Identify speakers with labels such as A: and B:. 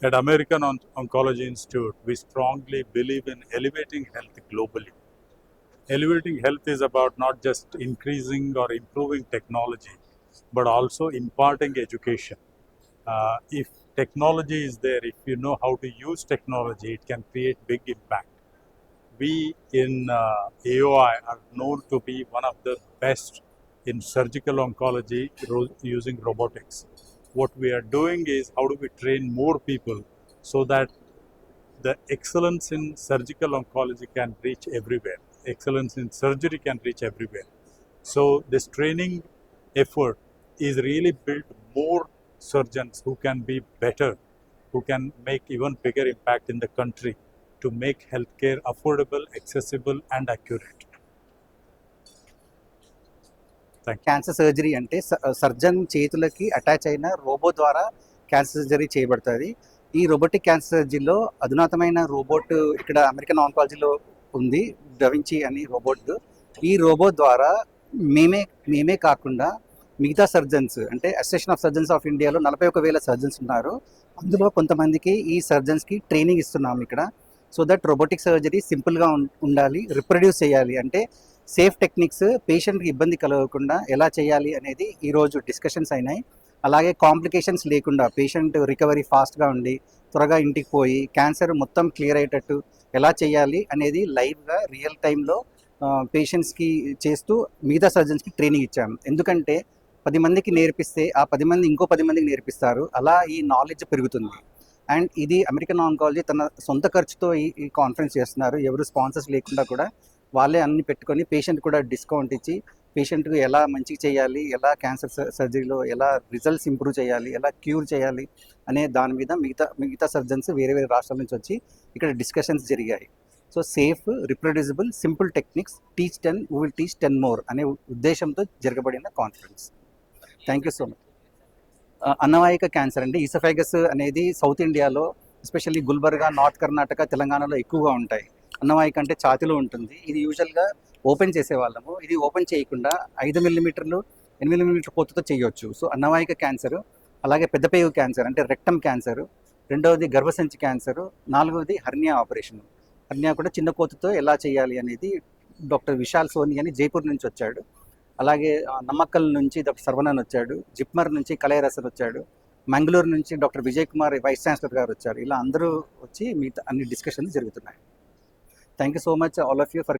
A: At American Oncology Institute, we strongly believe in elevating health globally. Elevating health is about not just increasing or improving technology, but also imparting education. If technology is there, if you know how to use technology, it can create big impact. We in AOI are known to be one of the best in surgical oncology using robotics. What we are doing is how do we train more people so that the excellence in surgical oncology can reach everywhere. Excellence in surgery can reach everywhere. So this training effort is really built more surgeons who can be better, who can make even bigger impact in the country to make healthcare affordable, accessible and accurate. Thank you.
B: Cancer surgery అంటే surgeon చేతులకి attach అయిన robo ద్వారా cancer surgery చేయబడుతుంది. ఈ robotic cancer సర్జరీలో అధునాతమైన robot ఇక్కడ American ఆంకాలజీలో ఉంది, డవించి అని robot. ఈ రోబోట్ ద్వారా మేమే కాకుండా మిగతా సర్జన్స్ అంటే అసోసియేషన్ ఆఫ్ సర్జన్స్ ఆఫ్ ఇండియాలో 41,000 సర్జన్స్ ఉన్నారు. అందులో కొంతమందికి ఈ సర్జన్స్కి ట్రైనింగ్ ఇస్తున్నాము ఇక్కడ. సో దట్ రోబోటిక్ సర్జరీ సింపుల్గా ఉండాలి, రిప్రొడ్యూస్ చేయాలి అంటే సేఫ్ టెక్నిక్స్ పేషెంట్కి ఇబ్బంది కలగకుండా ఎలా చేయాలి అనేది ఈరోజు డిస్కషన్స్ అయినాయి. అలాగే కాంప్లికేషన్స్ లేకుండా పేషెంట్ రికవరీ ఫాస్ట్గా ఉండి త్వరగా ఇంటికి పోయి క్యాన్సర్ మొత్తం క్లియర్ అయ్యేటట్టు ఎలా చేయాలి అనేది లైవ్గా రియల్ టైంలో పేషెంట్స్కి చేస్తూ మిగతా సర్జన్స్కి ట్రైనింగ్ ఇచ్చాము. ఎందుకంటే 10 మందికి నేర్పిస్తే ఆ 10 మంది ఇంకో 10 మందికి నేర్పిస్తారు, అలా ఈ నాలెడ్జ్ పెరుగుతుంది. అండ్ ఇది అమెరికన్ ఆంకాలజీ తన సొంత ఖర్చుతో ఈ కాన్ఫరెన్స్ చేస్తున్నారు. ఎవరు స్పాన్సర్స్ లేకుండా కూడా వాళ్ళే అన్ని పెట్టుకొని పేషెంట్ కూడా డిస్కౌంట్ ఇచ్చి పేషెంట్కి ఎలా మంచిగా చేయాలి, ఎలా క్యాన్సర్ సర్జరీలో ఎలా రిజల్ట్స్ ఇంప్రూవ్ చేయాలి, ఎలా క్యూర్ చేయాలి అనే దాని మీద మిగతా సర్జన్స్ వేరే రాష్ట్రాల నుంచి వచ్చి ఇక్కడ డిస్కషన్స్ జరిగాయి. So safe, reproducible, simple techniques teach 10 we will teach 10 more అనే ఉద్దేశంతో జరగబడిన conference. Thank you so much. అన్నవాహిక క్యాన్సర్ అంటే ఈసోఫాగస్ అనేది సౌత్ ఇండియాలో ఎస్పెషల్లీ గుల్బర్గా, నార్త్ కర్ణాటక, తెలంగాణలో ఎక్కువగా ఉంటాయి. అన్నవాహిక అంటే ఛాతిలో ఉంటుంది. ఇది యూజువల్గా ఓపెన్ చేసేవాళ్ళము. ఇది ఓపెన్ చేయకుండా 5 మిల్లీమీటర్లు 8 మిల్లీమీటర్ కోతతో చేయొచ్చు. సో అన్నవాహిక క్యాన్సర్, అలాగే పెద్ద పేగు క్యాన్సర్ అంటే రెక్టమ్ క్యాన్సర్, రెండవది గర్భసంచి క్యాన్సర్, నాలుగవది హర్నియా ఆపరేషన్. హర్నియా కూడా చిన్న కోతతో ఎలా చేయాలి అనేది డాక్టర్ విశాల్ సోని అని జైపూర్ నుంచి వచ్చాడు. అలాగే నమ్మక్కల్ నుంచి డాక్టర్ సర్వనన్ వచ్చాడు, జిప్మర్ నుంచి కలైరసన్ వచ్చాడు, మంగళూరు నుంచి doctor Vijay Kumar vice chancellor గారు వచ్చారు. ఇలా అందరూ వచ్చి మిగతా అన్ని డిస్కషన్స్ జరుగుతున్నాయి. Thank you so much all of you for